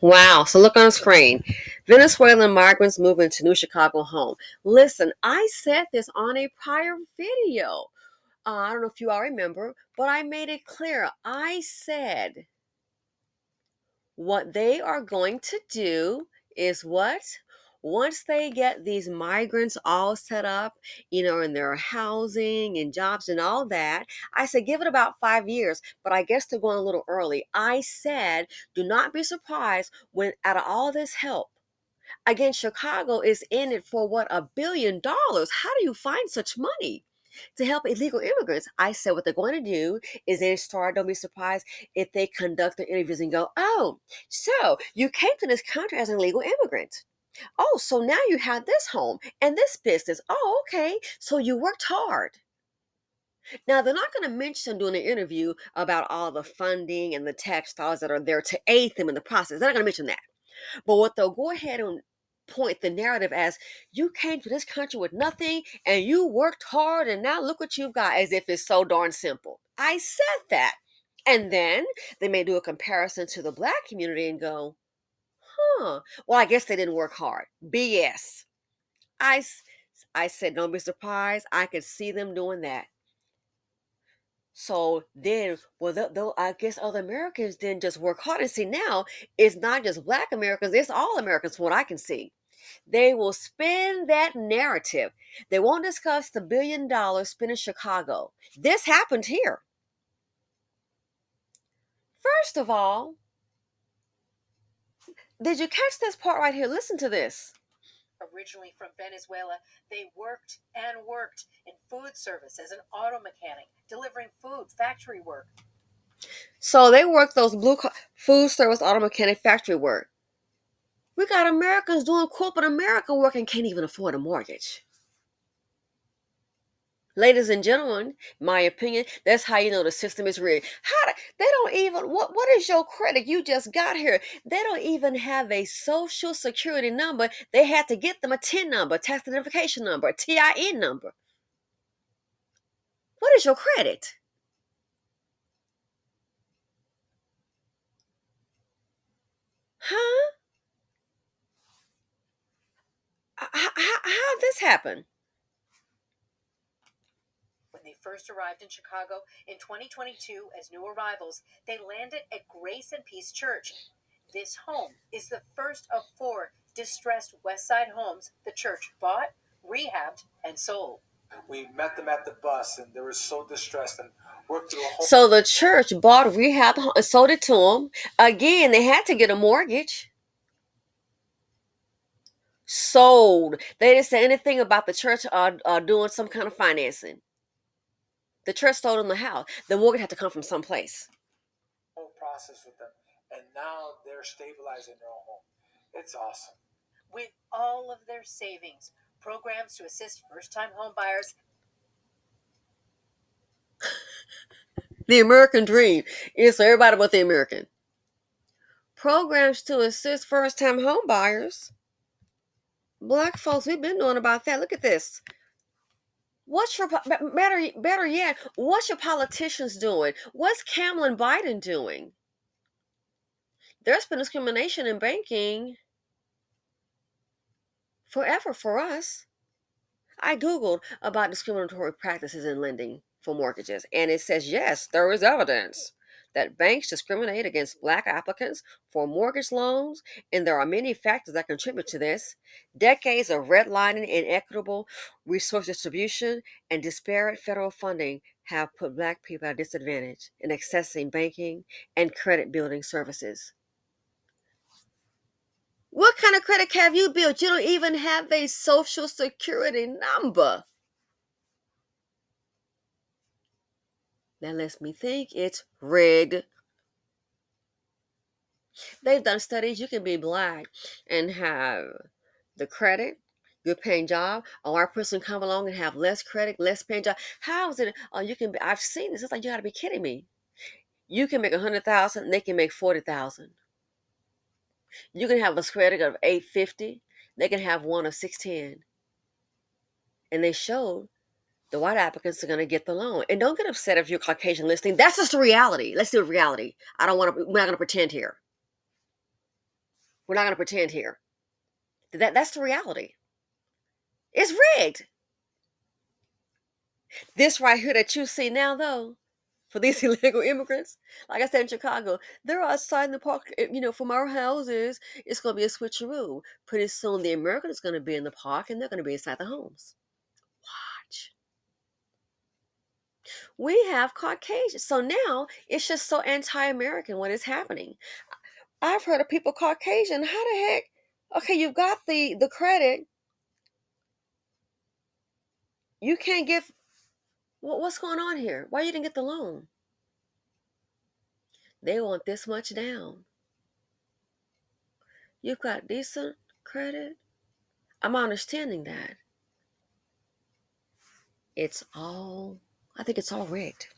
Wow. So look on the screen. Venezuelan migrants move into new Chicago home. Listen, I said this on a prior video. I don't know if you all remember, but I made it clear. I said what they are going to do is what? Once they get these migrants all set up, in their housing and jobs and all that, I said give it about 5 years, but I guess they're going a little early. I said, do not be surprised when out of all this help, again, Chicago is in it for what, $1 billion. How do you find such money to help illegal immigrants? I said what they're going to do is then start, don't be surprised if they conduct their interviews and go, oh, so you came to this country as an illegal immigrant. Oh, so now you have this home and this business. Oh, okay. So you worked hard. Now, they're not going to mention during the interview about all the funding and the textiles that are there to aid them in the process. They're not going to mention that. But what they'll go ahead and point the narrative as, you came to this country with nothing and you worked hard and now look what you've got, as if it's so darn simple. I said that. And then they may do a comparison to the black community and go, well, I guess they didn't work hard. BS. I, I said, don't be surprised. I could see them doing that. So then, well, I guess other Americans didn't just work hard. And see, now it's not just black Americans, it's all Americans, from what I can see. They will spin that narrative. They won't discuss the $1 billion spent in Chicago. This happened here. First of all, did you catch this part right here? Listen to this. Originally from Venezuela, they worked and worked in food service as an auto mechanic, delivering food, factory work. So they worked those food service auto mechanic factory work. We got Americans doing corporate America work and can't even afford a mortgage. Ladies and gentlemen, my opinion, that's how you know the system is rigged. They don't even, what is your credit? You just got here. They don't even have a social security number. They had to get them a TIN number, tax identification number, a TIN number. What is your credit? Huh? How did this happen? When they first arrived in Chicago in 2022 as new arrivals, they landed at Grace and Peace Church. This home is the first of 4 distressed West Side homes the church bought, rehabbed, and sold. We met them at the bus, and they were so distressed and worked through a whole. So the church bought, rehabbed, and sold it to them. Again, they had to get a mortgage. Sold. They didn't say anything about the church doing some kind of financing. The church sold them the house. The mortgage had to come from someplace. Whole process with them, and now they're stabilizing their own home. It's awesome. With all of their savings, programs to assist first-time home buyers. The American dream is for everybody but the American. Programs to assist first-time home buyers. Black folks, we've been doing about that. Look at this. What's your better yet? What's your politicians doing? What's Kamala and Biden doing? There's been discrimination in banking forever for us. I googled about discriminatory practices in lending for mortgages, and it says yes, there is evidence that banks discriminate against black applicants for mortgage loans, and there are many factors that contribute to this. Decades of redlining, inequitable resource distribution, and disparate federal funding have put black people at a disadvantage in accessing banking and credit building services. What kind of credit have you built? You don't even have a social security number. That lets me think it's rigged. They've done studies. You can be black and have the credit, good paying job. A white person come along and have less credit, less paying job. How is it? You can be. I've seen this. It's like you got to be kidding me. You can make 100,000. They can make 40,000. You can have a credit of 850. They can have one of 610. And they showed the white applicants are going to get the loan. And don't get upset if you're Caucasian listening. That's just the reality. Let's do reality. We're not going to pretend here. We're not going to pretend here. That's the reality. It's rigged. This right here that you see now, though, for these illegal immigrants, like I said in Chicago, they're outside in the park, from our houses. It's going to be a switcheroo. Pretty soon, the American is going to be in the park and they're going to be inside the homes. Watch. We have Caucasians. So now it's just so anti American what is happening. I've heard of people Caucasian. How the heck? Okay, you've got the credit. You can't give. What's going on here? Why you didn't get the loan? They want this much down. You've got decent credit. I'm understanding that. I think it's all rigged.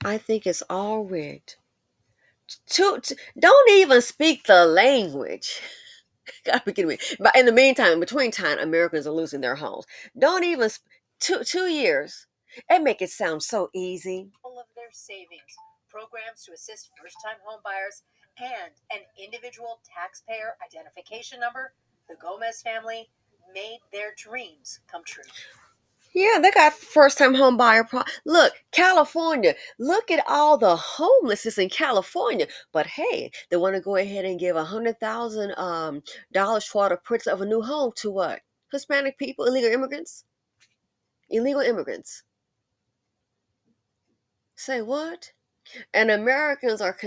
I think it's all rigged. Don't even speak the language. Gotta be kidding me. But in the meantime, in between time, Americans are losing their homes. Don't even, 2 years. They make it sound so easy. All of their savings, programs to assist first-time home buyers, and an individual taxpayer identification number, the Gomez family made their dreams come true. Yeah, they got first-time home buyer. Look, California. Look at all the homelessness in California. But hey, they want to go ahead and give $100,000 for the purchase of a new home to what? Hispanic people, illegal immigrants. Illegal immigrants. Say what? And Americans are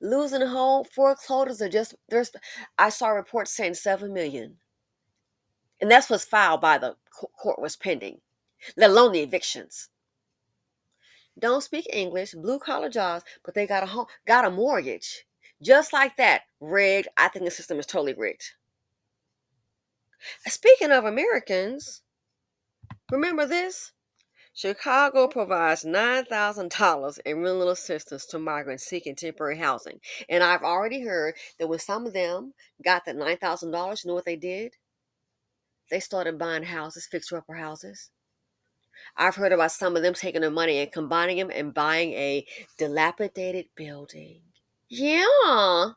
losing home. Foreclosures are just there's. I saw reports saying 7 million, and that's what's filed by the court was pending. Let alone the evictions. Don't speak English, blue collar jobs, but they got a home, got a mortgage, just like that. Rigged. I think the system is totally rigged. Speaking of Americans, remember this? Chicago provides $9,000 in rental assistance to migrants seeking temporary housing. And I've already heard that when some of them got that $9,000, you know what they did? They started buying houses, fixer-upper houses. I've heard about some of them taking their money and combining them and buying a dilapidated building. Yeah.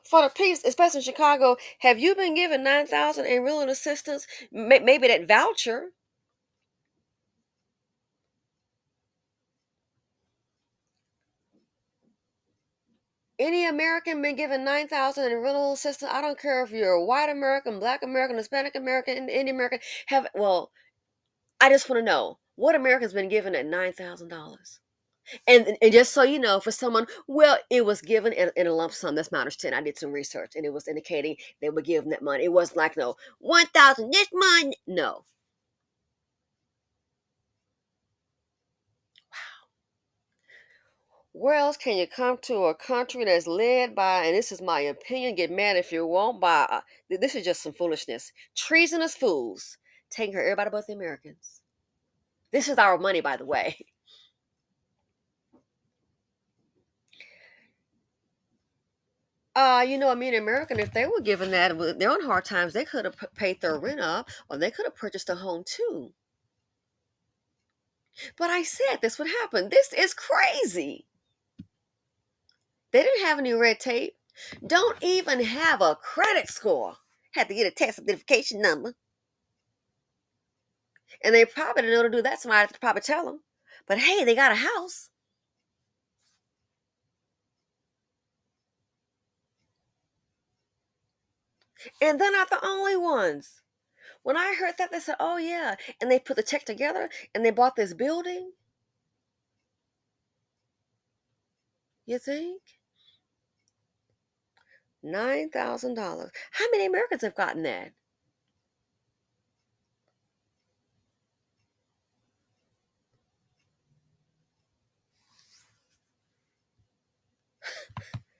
For the peace, especially in Chicago, have you been given 9,000 in rental assistance? Maybe that voucher. Any American been given 9,000 in rental assistance? I don't care if you're a white American, black American, Hispanic American, Indian American. I just want to know what American's been given at $9,000. And just so you know, for someone, well, it was given in a lump sum. That's my understanding. I did some research, and it was indicating they were giving that money. It wasn't like no 1,000 this month. No. Where else can you come to a country that's led by, and this is my opinion, get mad if you won't, by, this is just some foolishness. Treasonous fools taking care of everybody but the Americans. This is our money, by the way. Me, an American, if they were given that, they're on hard times, they could have paid their rent up, or they could have purchased a home too. But I said this would happen. This is crazy. They didn't have any red tape. Don't even have a credit score. Had to get a tax identification number. And they probably didn't know to do that. Somebody had to probably tell them. But hey, they got a house. And they're not the only ones. When I heard that, they said, oh, yeah. And they put the check together and they bought this building. You think? $9,000. How many Americans have gotten that?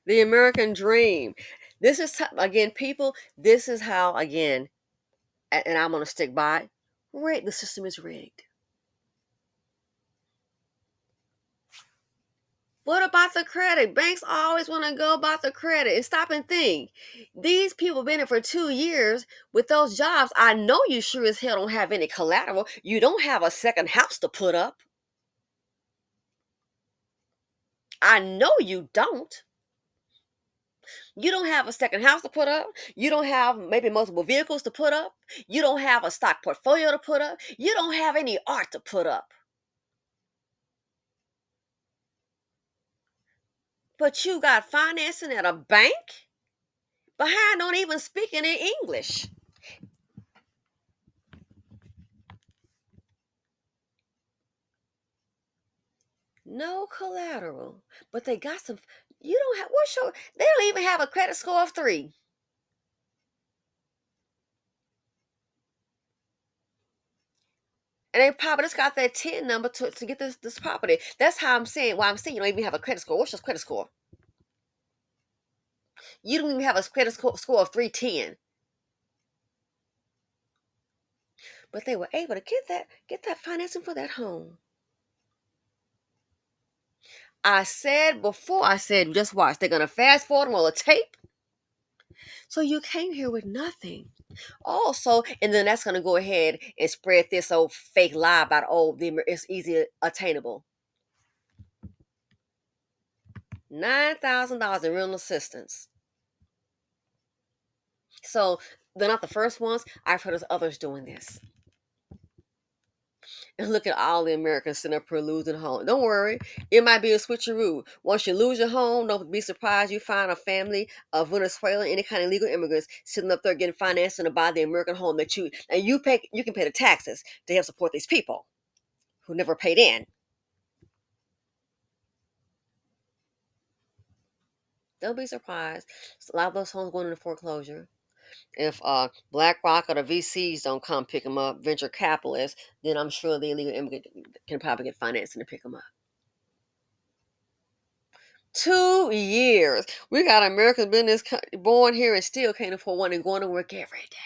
The American dream. This is, again, people, this is how, again, and I'm going to stick by, rigged. The system is rigged. What about the credit? Banks always want to go about the credit. And stop and think. These people been in for 2 years with those jobs. I know you sure as hell don't have any collateral. You don't have a second house to put up. I know you don't. You don't have a second house to put up. You don't have maybe multiple vehicles to put up. You don't have a stock portfolio to put up. You don't have any art to put up. But you got financing at a bank behind on even speaking in English. No collateral. But they got some. You don't have, what's your, they don't even have a credit score of 3. And they probably just got that 10 number to get this property. That's how I'm saying, why I'm saying you don't even have a credit score. What's your credit score? You don't even have a credit score of 310. But they were able to get that financing for that home. I said before, I said, just watch. They're going to fast forward and roll a tape. So you came here with nothing. Also, and then that's going to go ahead and spread this old fake lie about, oh, it's easy attainable. $9,000 in rental assistance. So they're not the first ones. I've heard of others doing this. And look at all the Americans sitting up here losing home. Don't worry, it might be a switcheroo. Once you lose your home, don't be surprised you find a family of Venezuelan, any kind of illegal immigrants sitting up there getting financing to buy the American home that you pay. You can pay the taxes to help support these people who never paid in. Don't be surprised. A lot of those homes going into foreclosure. If BlackRock or the VCs don't come pick them up, venture capitalists, then I'm sure the illegal immigrant can probably get financing to pick them up. 2 years. We got Americans been this born here and still can't afford one and going to work every day.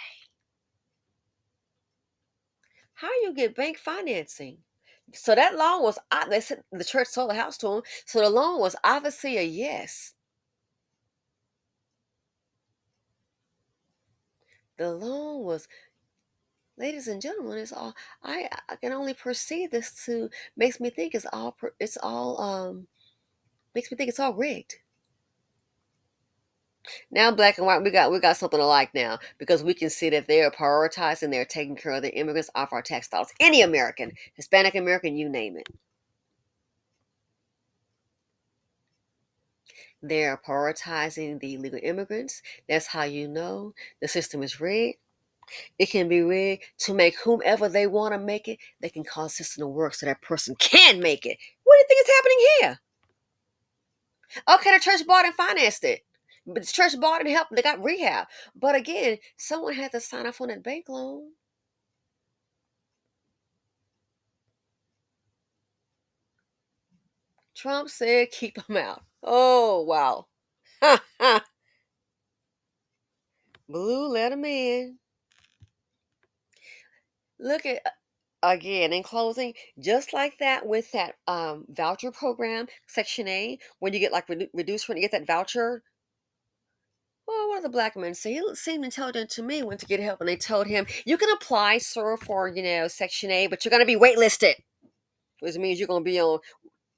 How you get bank financing? So that loan was, they said the church sold the house to them. So the loan was obviously a yes. The loan was, ladies and gentlemen, it's all, I can only perceive this to, makes me think makes me think it's all rigged. Now, black and white, we got something alike now because we can see that they are prioritizing, they're taking care of the immigrants off our tax dollars. Any American, Hispanic American, you name it. They're prioritizing the illegal immigrants. That's how you know the system is rigged. It can be rigged to make whomever they want to make it. They can cause the system to work so that person can make it. What do you think is happening here? Okay, the church bought and financed it. But the church bought and helped. They got rehab. But again, someone had to sign off on that bank loan. Trump said keep them out. Oh, wow. Ha, ha. Blue let them in. Look at, again, in closing, just like that with that voucher program, Section A, when you get like reduced rent, you get that voucher. Well, what did the black man say? He seemed intelligent to me, went to get help, and they told him, you can apply, sir, for, Section A, but you're going to be waitlisted. Which means you're going to be on,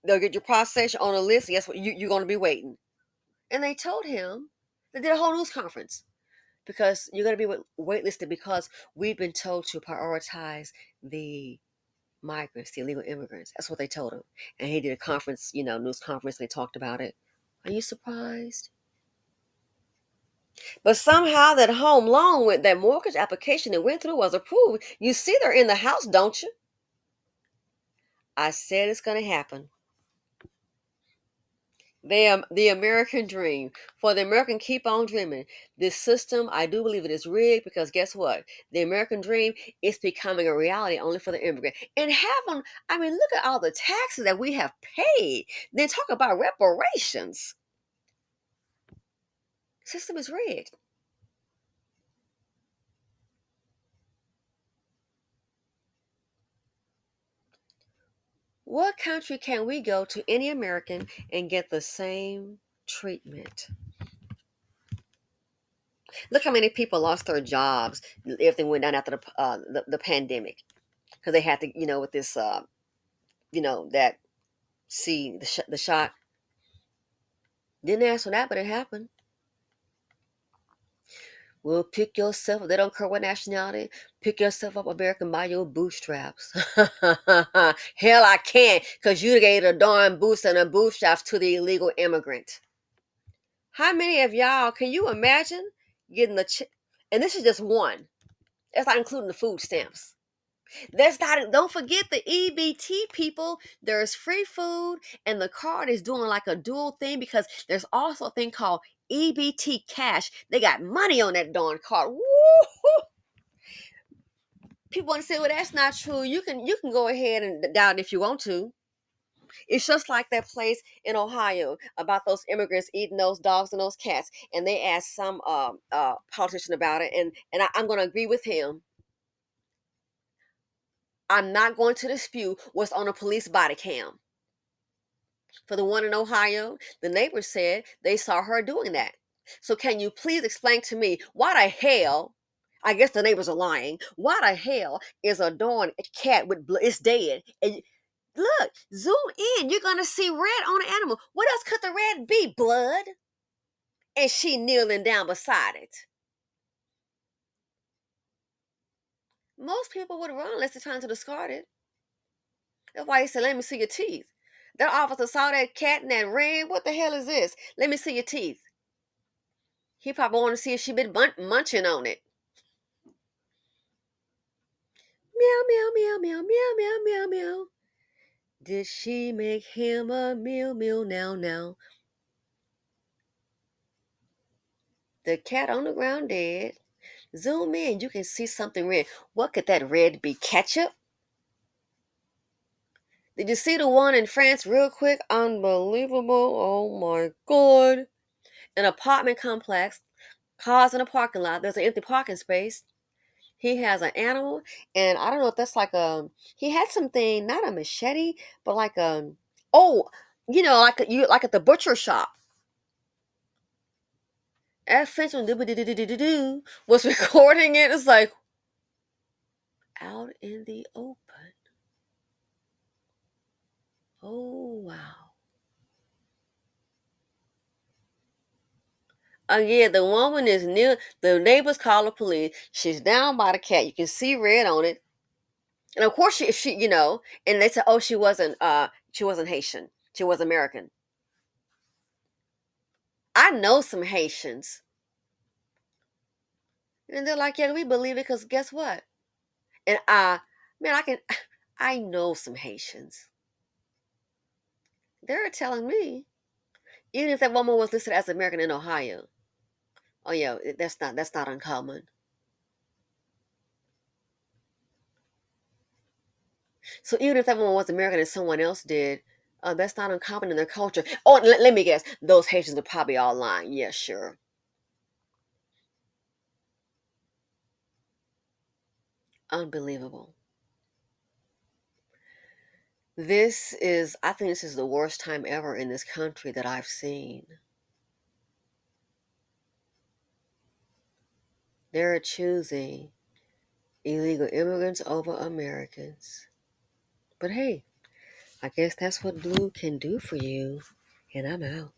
they'll get your process on a list. Guess what? You're going to be waiting. And they told him, they did a whole news conference. Because you're going to be waitlisted because we've been told to prioritize the migrants, the illegal immigrants. That's what they told him. And he did a conference, news conference, and they talked about it. Are you surprised? But somehow that home loan with that mortgage application that went through was approved. You see they're in the house, don't you? I said it's going to happen. The American dream. For the American keep on dreaming. This system, I do believe it is rigged because guess what? The American dream is becoming a reality only for the immigrant. And look at all the taxes that we have paid. Then talk about reparations. System is rigged. What country can we go to, any American, and get the same treatment? Look how many people lost their jobs. Everything went down after the pandemic because they had to, with this, that the shot. Didn't ask for that, but it happened. Well, pick yourself up. They don't care what nationality. Pick yourself up, American, by your bootstraps. Hell, I can't, because you gave a darn boost and a bootstraps to the illegal immigrant. How many of y'all, can you imagine getting and this is just one. That's not including the food stamps. Don't forget the EBT people. There's free food, and the card is doing like a dual thing because there's also a thing called EBT cash. They got money on that darn card. Woo-hoo! People want to say, well, that's not true. You can go ahead and doubt it if you want to. It's just like that place in Ohio about those immigrants eating those dogs and those cats. And they asked some politician about it, and I'm going to agree with him. I'm not going to dispute what's on a police body cam. For the one in Ohio, the neighbor said they saw her doing that. So can you please explain to me why the hell, I guess the neighbors are lying, why the hell is a darn cat with blood, it's dead, and look, zoom in, you're going to see red on the animal. What else could the red be? Blood? And she kneeling down beside it. Most people would run unless they're trying to discard it. That's why he said, let me see your teeth. That officer saw that cat and that ran. What the hell is this? Let me see your teeth. He probably wanted to see if she been munching on it. Meow, meow, meow, meow, meow, meow, meow, meow. Did she make him a meal, meal, now, now? The cat on the ground dead. Zoom in, you can see something red. What could that red be? Ketchup? Did you see the one in France real quick? Unbelievable. Oh my God. An apartment complex, cars in a parking lot. There's an empty parking space. He has an animal, and I don't know if that's like he had something, not a machete, but like oh, like at the butcher shop. That Frenchman was recording it. It's like out in the open. Oh wow. Yeah, the woman is near. The neighbors call the police. She's down by the cat. You can see red on it, and of course she and they said, oh, she wasn't Haitian. She was American. I know some Haitians, and they're like, yeah, we believe it because guess what? And man, I know some Haitians. They're telling me, even if that woman was listed as American in Ohio, oh yeah, that's not uncommon. So even if that woman was American and someone else did, that's not uncommon in their culture. Oh, let me guess, those Haitians are probably all lying. Yeah, sure. Unbelievable. I think this is the worst time ever in this country that I've seen. They're choosing illegal immigrants over Americans. But hey, I guess that's what blue can do for you. And I'm out.